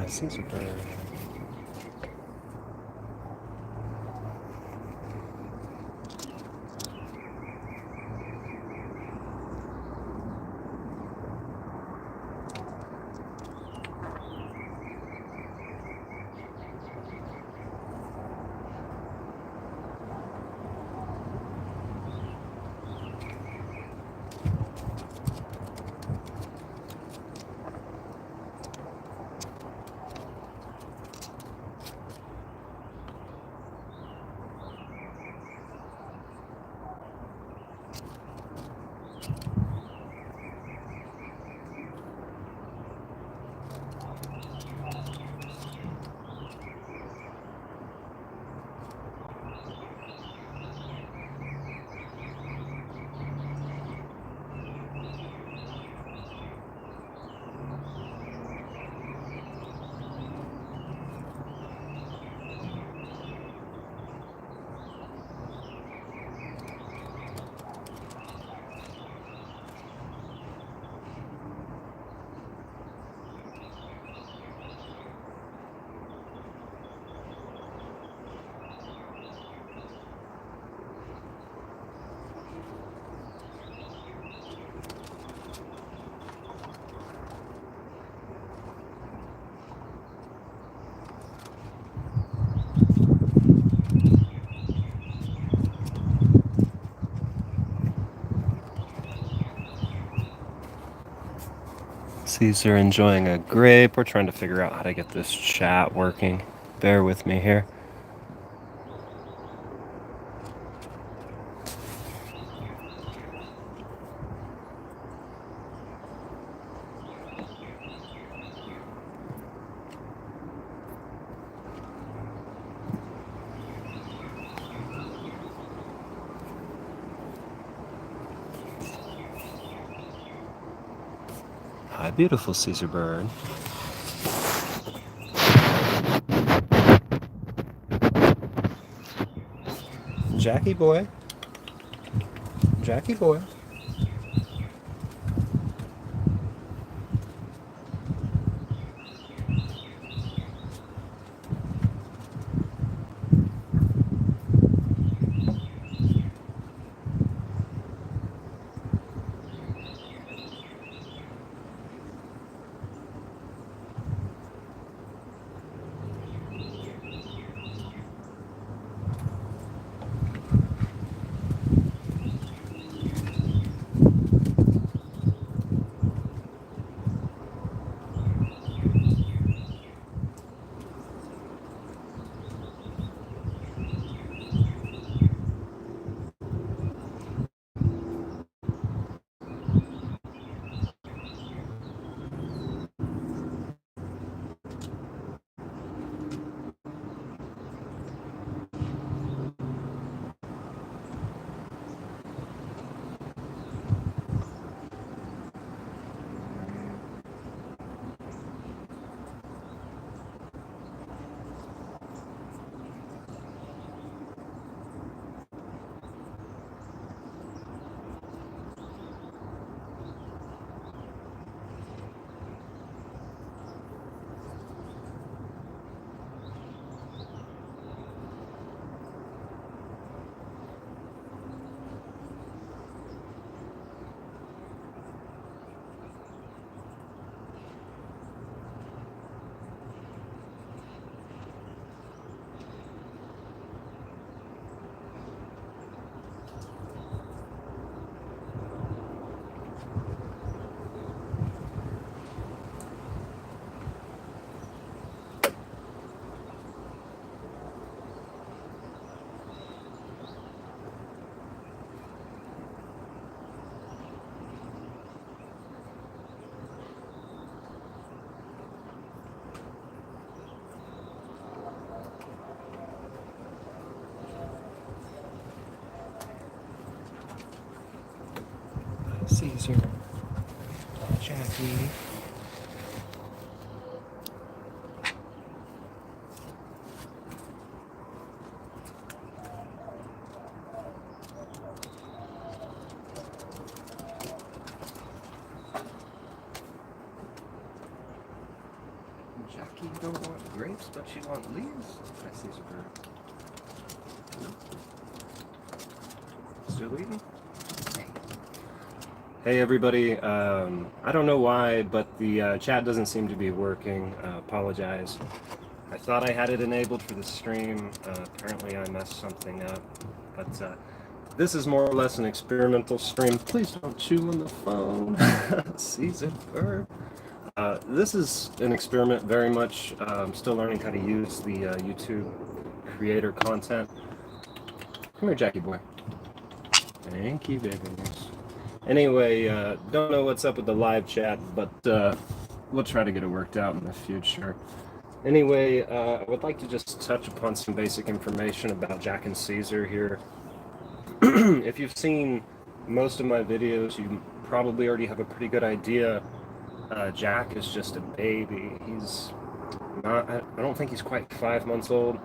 Caesar bird. Caesar enjoying a grape. We're trying to figure out how to get this chat working. Bear with me here. Hi, beautiful Caesar bird. Jackie boy. Jackie boy. Caesar. Jackie. Jackie jumps, but she won't leave. I see some bird. Still leaving? Hey everybody, I don't know why, but the chat doesn't seem to be working. Apologize. I thought I had it enabled for the stream. Apparently I messed something up. But this is more or less an experimental stream. Please don't chew on the phone. Caesar bird. This is an experiment very much. I'm still learning how to use the YouTube creator content. Come here, Jackie boy. Thank you, baby. Anyway, don't know what's up with the live chat, but we'll try to get it worked out in the future. Anyway, I would like to just touch upon some basic information about Jack and Caesar here. If you've seen most of my videos, you probably already have a pretty good idea. Jack is just a baby. He's not, I don't think he's quite 5 months old.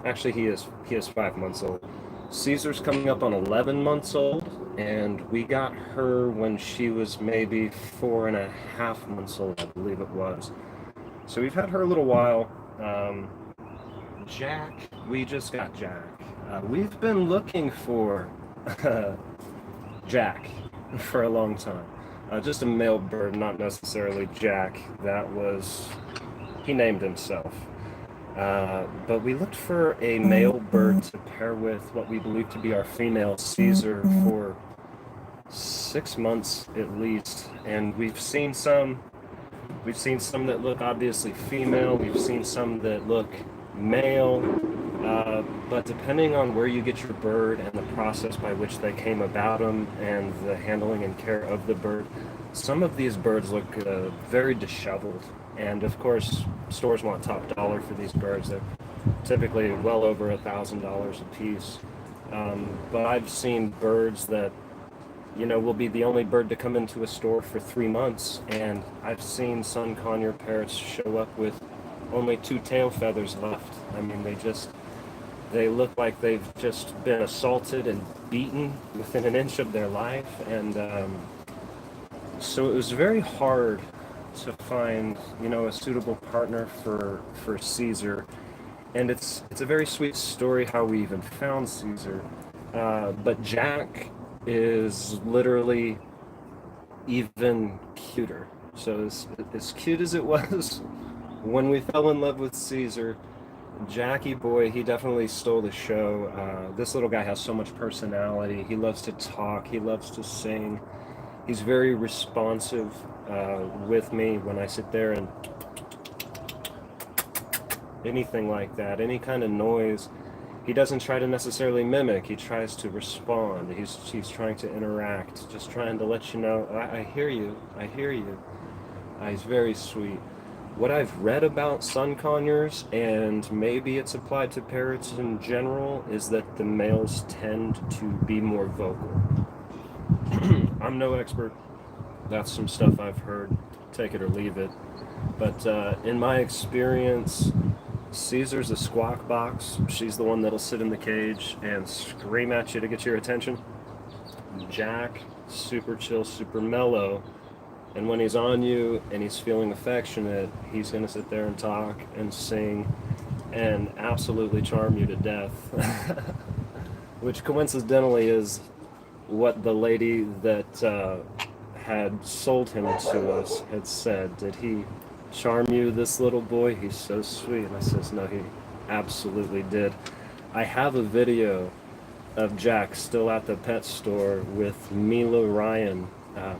Actually, he is 5 months old. Caesar's coming up on 11 months old, and we got her when she was maybe 4.5 months old, I believe it was. So we've had her a little while. Jack, we just got Jack. We've been looking for Jack for a long time. Just a male bird, not necessarily Jack. He named himself. But we looked for a male bird to pair with what we believe to be our female Caesar for 6 months at least, and we've seen some that look obviously female, we've seen some that look male, but depending on where you get your bird and the process by which they came about them and the handling and care of the bird, some of these birds look very disheveled. And of course, stores want top dollar for these birds. They're typically well over $1,000 a piece. But I've seen birds that, will be the only bird to come into a store for 3 months. And I've seen sun conure parrots show up with only 2 tail feathers left. I mean, they look like they've just been assaulted and beaten within an inch of their life. And so it was very hard to find, a suitable partner for Caesar, and it's a very sweet story how we even found Caesar. But Jack is literally even cuter. So as cute as it was when we fell in love with Caesar, Jackie boy, he definitely stole the show. This little guy has so much personality. He loves to talk. He loves to sing. He's very responsive with me when I sit there and anything like that, any kind of noise. He doesn't try to necessarily mimic. He tries to respond. He's trying to interact, just trying to let you know, I hear you. I hear you. He's very sweet. What I've read about sun conures, and maybe it's applied to parrots in general, is that the males tend to be more vocal. I'm no expert. That's some stuff I've heard. Take it or leave it. But in my experience, Caesar's a squawk box. She's the one that'll sit in the cage and scream at you to get your attention. Jack, super chill, super mellow. And when he's on you and he's feeling affectionate, he's going to sit there and talk and sing and absolutely charm you to death. Which coincidentally is what the lady that had sold him to us had said. Did he charm you, this little boy? He's so sweet. And I says, no, he absolutely did. I have a video of Jack still at the pet store with Mila Ryan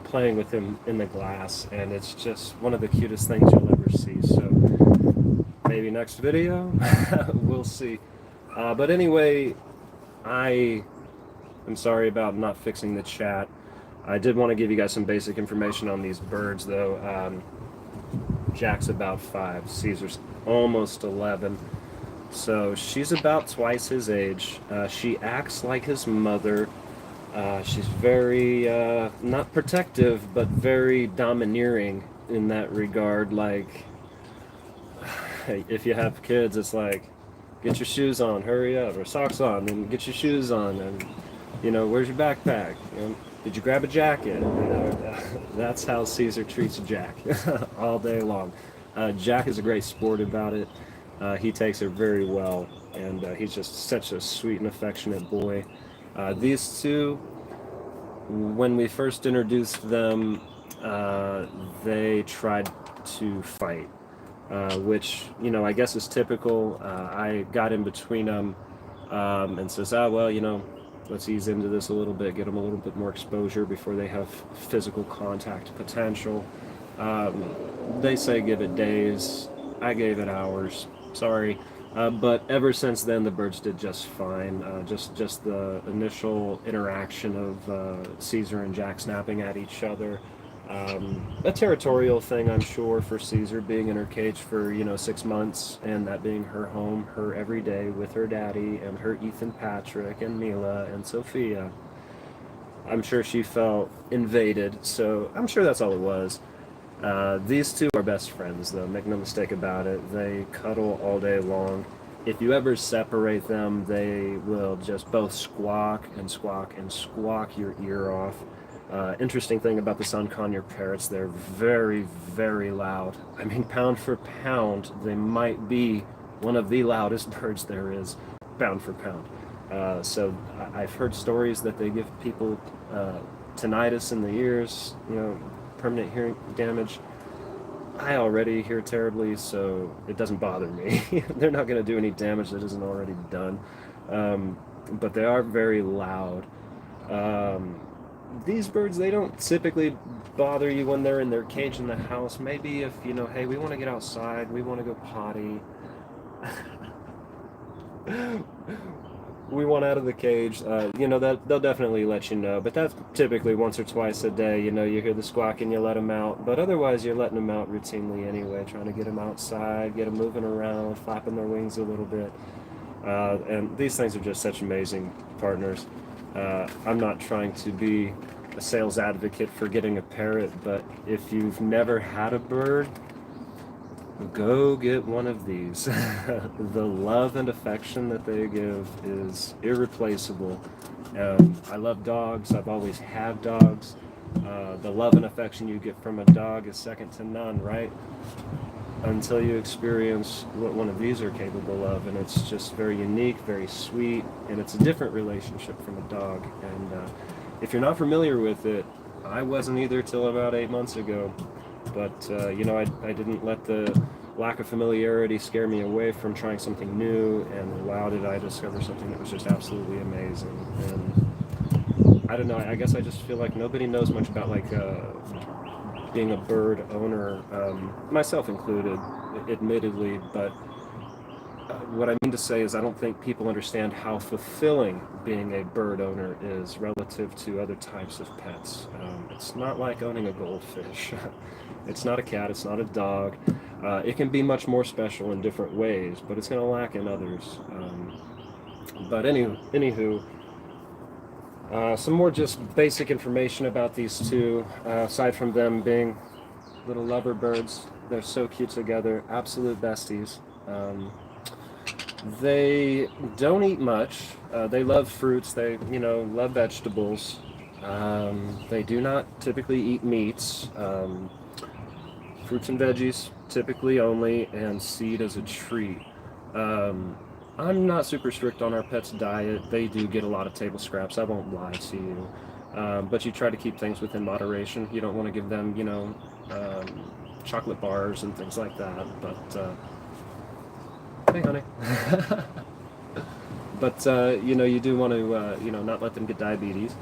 playing with him in the glass, and it's just one of the cutest things you'll ever see. So maybe next video, we'll see. But anyway, I'm sorry about not fixing the chat. I did want to give you guys some basic information on these birds, though. Jack's about 5, Caesar's almost 11. So she's about twice his age. She acts like his mother. She's very, not protective, but very domineering in that regard. Like, if you have kids, it's like, get your shoes on, hurry up, or socks on, and get your shoes on, and, where's your backpack? Did you grab a jacket? That's how Caesar treats Jack all day long. Jack is a great sport about it. He takes her very well, and he's just such a sweet and affectionate boy. These two, when we first introduced them, they tried to fight, which, I guess is typical. I got in between them and says, well, let's ease into this a little bit, get them a little bit more exposure before they have physical contact potential. They say give it days. I gave it hours. Sorry. But ever since then, the birds did just fine. Just the initial interaction of Caesar and Jack snapping at each other. A territorial thing, I'm sure, for Caesar being in her cage for 6 months, and that being her home, her every day with her daddy and her Ethan Patrick and Mila and Sophia. I'm sure she felt invaded, so I'm sure that's all it was. These two are best friends, though, make no mistake about it. They cuddle all day long. If you ever separate them, they will just both squawk and squawk and squawk your ear off. Interesting thing about the Sun Conure parrots, they're very, very loud. I mean, pound for pound, they might be one of the loudest birds there is, pound for pound. So I've heard stories that they give people tinnitus in the ears, permanent hearing damage. I already hear terribly, so it doesn't bother me. They're not going to do any damage that isn't already done. But they are very loud. These birds, they don't typically bother you when they're in their cage in the house. Maybe if, hey, we want to get outside, we want to go potty. We want out of the cage, that they'll definitely let you know, but that's typically once or twice a day. You hear the squawk and you let them out, but otherwise you're letting them out routinely anyway, trying to get them outside, get them moving around, flapping their wings a little bit. And these things are just such amazing partners. I'm not trying to be a sales advocate for getting a parrot, but if you've never had a bird, go get one of these. The love and affection that they give is irreplaceable. I love dogs. I've always had dogs. The love and affection you get from a dog is second to none, right? Until you experience what one of these are capable of, and it's just very unique, very sweet, and it's a different relationship from a dog. And if you're not familiar with it, I wasn't either till about 8 months ago. But, I didn't let the lack of familiarity scare me away from trying something new, and wow, did I discover something that was just absolutely amazing. And I don't know, I guess I just feel like nobody knows much about, being a bird owner, myself included, admittedly, but what I mean to say is I don't think people understand how fulfilling being a bird owner is relative to other types of pets. It's not like owning a goldfish. It's not a cat, it's not a dog. It can be much more special in different ways, but it's going to lack in others. Anywho, some more just basic information about these two, aside from them being little lover birds. They're so cute together, absolute besties. They don't eat much. They love fruits. They, love vegetables. They do not typically eat meats. Fruits and veggies typically only, and seed as a treat. I'm not super strict on our pets' diet. They do get a lot of table scraps, I won't lie to you. But you try to keep things within moderation. You don't want to give them, chocolate bars and things like that. But, hey, honey. But, you do want to, not let them get diabetes.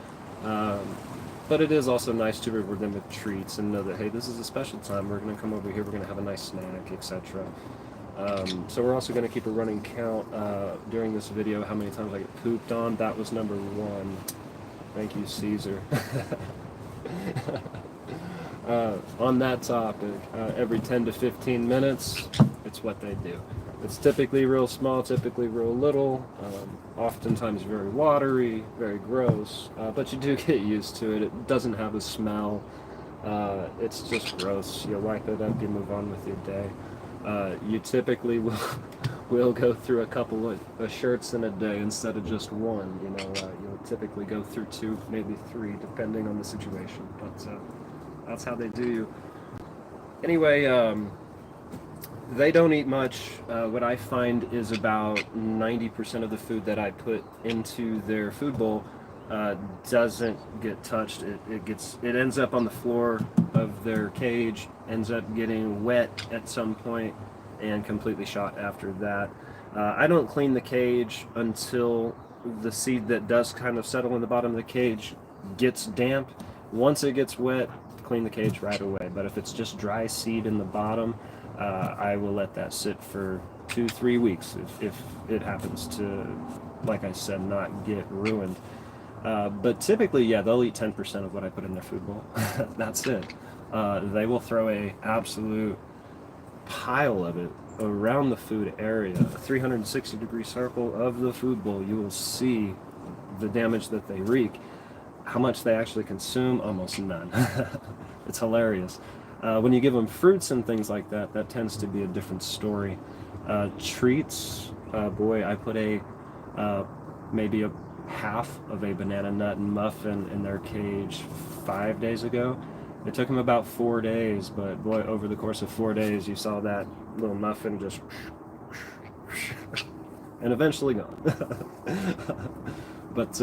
But it is also nice to reward them with treats and know that, hey, this is a special time. We're going to come over here. We're going to have a nice snack, etc. So we're also going to keep a running count during this video how many times I get pooped on. That was number 1. Thank you, Caesar. On that topic, every 10 to 15 minutes, it's what they do. It's typically real small, typically real little, oftentimes very watery, very gross, but you do get used to it. It doesn't have a smell. It's just gross. You wipe it up, you move on with your day. You typically will go through a couple of shirts in a day instead of just one. You'll typically go through 2, maybe 3, depending on the situation. But that's how they do you. Anyway, They don't eat much. What I find is about 90% of the food that I put into their food bowl uh, doesn't get touched. It ends up on the floor of their cage, ends up getting wet at some point, and completely shot after that. I don't clean the cage until the seed that does kind of settle in the bottom of the cage gets damp. Once it gets wet, clean the cage right away. But if it's just dry seed in the bottom, I will let that sit for 2-3 weeks if it happens to, like I said, not get ruined. But typically, yeah, they'll eat 10% of what I put in their food bowl. That's it. They will throw a absolute pile of it around the food area, a 360-degree circle of the food bowl. You will see the damage that they wreak. How much they actually consume? Almost none. It's hilarious. When you give them fruits and things like that, that tends to be a different story. Treats, boy, I put maybe a half of a banana nut muffin in their cage 5 days ago. It took him about 4 days, but boy, over the course of 4 days, you saw that little muffin just and eventually gone. But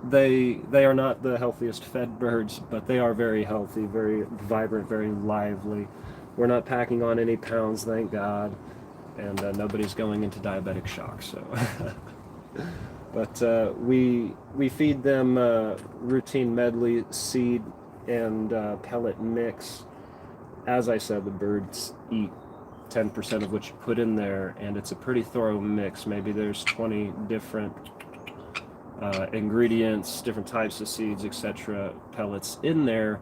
they are not the healthiest fed birds, but they are very healthy, very vibrant, very lively. We're not packing on any pounds, thank God, and nobody's going into diabetic shock. So, but we feed them routine medley seed and pellet mix. As I said, the birds eat 10% of what you put in there, and it's a pretty thorough mix. Maybe there's 20 different ingredients, different types of seeds, etc., pellets in there.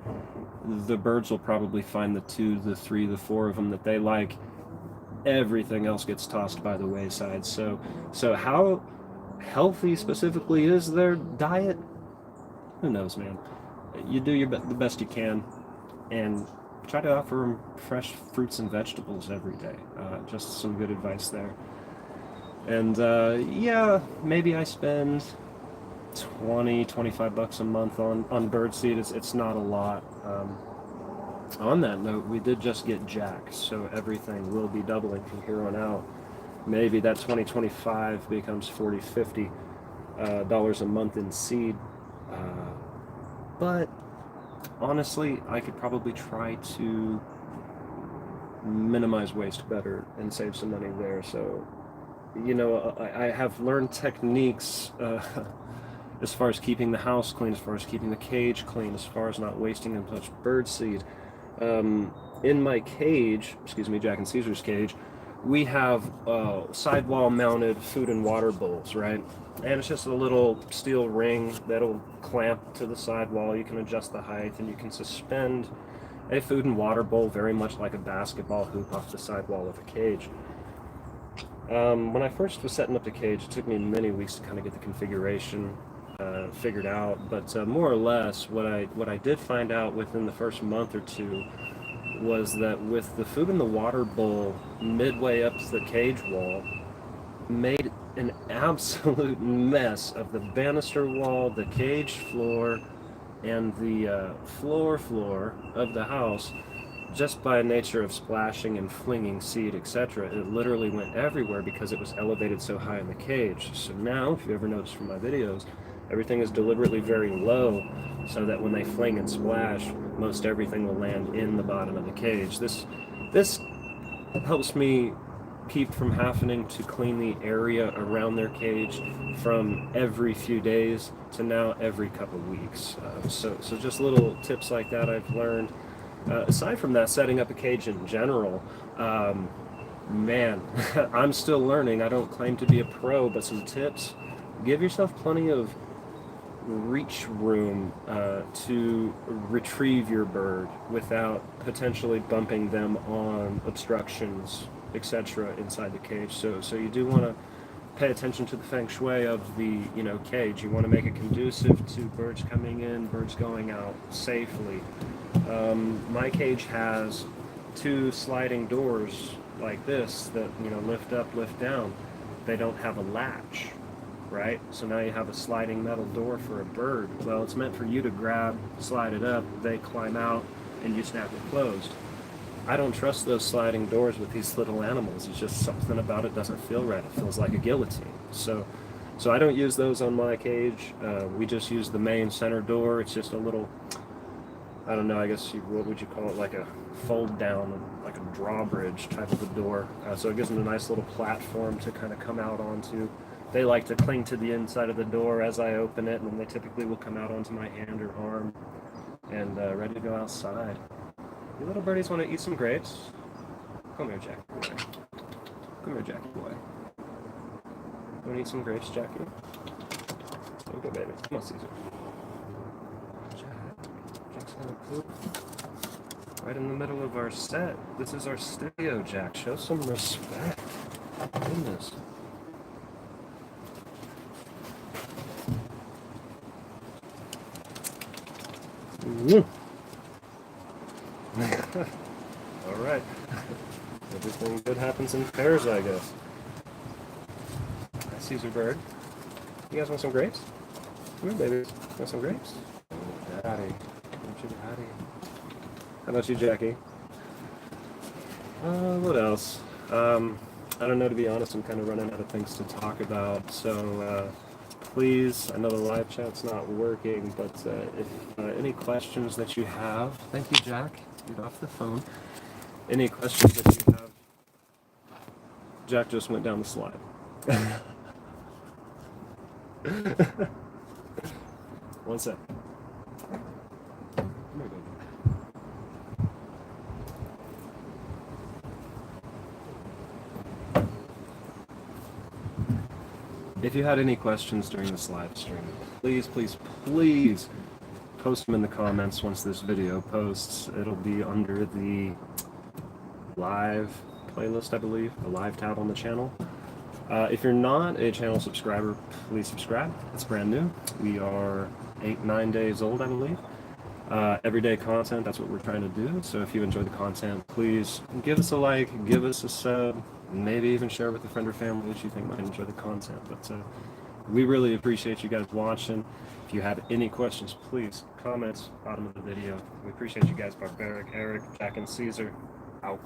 The birds will probably find the 2, the 3, the 4 of them that they like. Everything else gets tossed by the wayside. So how healthy specifically is their diet? Who knows, man? You do the best you can, and try to offer them fresh fruits and vegetables every day. Just some good advice there. And yeah, maybe I spend 20-25 bucks a month on bird seed. It's not a lot. On that note, we did just get Jack, so everything will be doubling from here on out. Maybe that 20-25 becomes 40-50 dollars a month in seed. But honestly, I could probably try to minimize waste better and save some money there. So, you know, I have learned techniques as far as keeping the house clean, as far as keeping the cage clean, as far as not wasting as much bird seed. In my cage, excuse me, Jack and Caesar's cage, we have sidewall mounted food and water bowls, right? And it's just a little steel ring that'll clamp to the sidewall. You can adjust the height, and you can suspend a food and water bowl very much like a basketball hoop off the sidewall of a cage. When I first was setting up the cage, it took me many weeks to kind of get the configuration figured out, but more or less what I did find out within the first month or two was that with the food in the water bowl midway up to the cage wall, made an absolute mess of the banister wall, the cage floor, and the floor of the house, just by nature of splashing and flinging seed, etc. It literally went everywhere because it was elevated so high in the cage. So now, if you ever notice from my videos, everything is deliberately very low so that when they fling and splash, most everything will land in the bottom of the cage. This helps me keep from having to clean the area around their cage from every few days to now every couple weeks. So just little tips like that I've learned. Aside from that, setting up a cage in general, man, I'm still learning. I don't claim to be a pro, but some tips. Give yourself plenty of reach room to retrieve your bird without potentially bumping them on obstructions, etc. inside the cage. So you do want to pay attention to the feng shui of the cage. You want to make it conducive to birds coming in, birds going out safely. My cage has 2 sliding doors like this that lift up, lift down. They don't have a latch, right? So now you have a sliding metal door for a bird. Well, it's meant for you to grab, slide it up, they climb out, and you snap it closed. I don't trust those sliding doors with these little animals. It's just something about it doesn't feel right. It feels like a guillotine. So I don't use those on my cage. We just use the main center door. It's just a little, I don't know, I guess what would you call it? Like a fold down, like a drawbridge type of a door. So it gives them a nice little platform to kind of come out onto. They like to cling to the inside of the door as I open it, and then they typically will come out onto my hand or arm and ready to go outside. You little birdies want to eat some grapes? Come here, Jackie boy. Come here, Jackie boy. You want to eat some grapes, Jackie? There you go, baby. Come on, Caesar. Jack's gonna poop. Right in the middle of our set. This is our studio, Jack. Show some respect. Goodness. All right. Everything good happens in pairs, I guess. Hi, Caesar bird. You guys want some grapes? Come here, babies. Want some grapes? Oh, daddy. Want you, daddy? How about you, Jackie? What else? I don't know, to be honest. I'm kind of running out of things to talk about. So, please, I know the live chat's not working, but if any questions that you have, thank you, Jack. Get off the phone. Any questions that you have? Jack just went down the slide. One sec. Come here, baby. If you had any questions during this live stream, please, please, please post them in the comments once this video posts. It'll be under the live playlist, I believe, the live tab on the channel. If you're not a channel subscriber, please subscribe. It's brand new. We are 8-9 days old, I believe. Everyday content, that's what we're trying to do. So if you enjoy the content, please give us a like, give us a sub, maybe even share with a friend or family that you think might enjoy the content. But we really appreciate you guys watching. If you have any questions, please comment bottom of the video. We appreciate you guys. Barbaric, Eric, Jack, and Caesar. Out.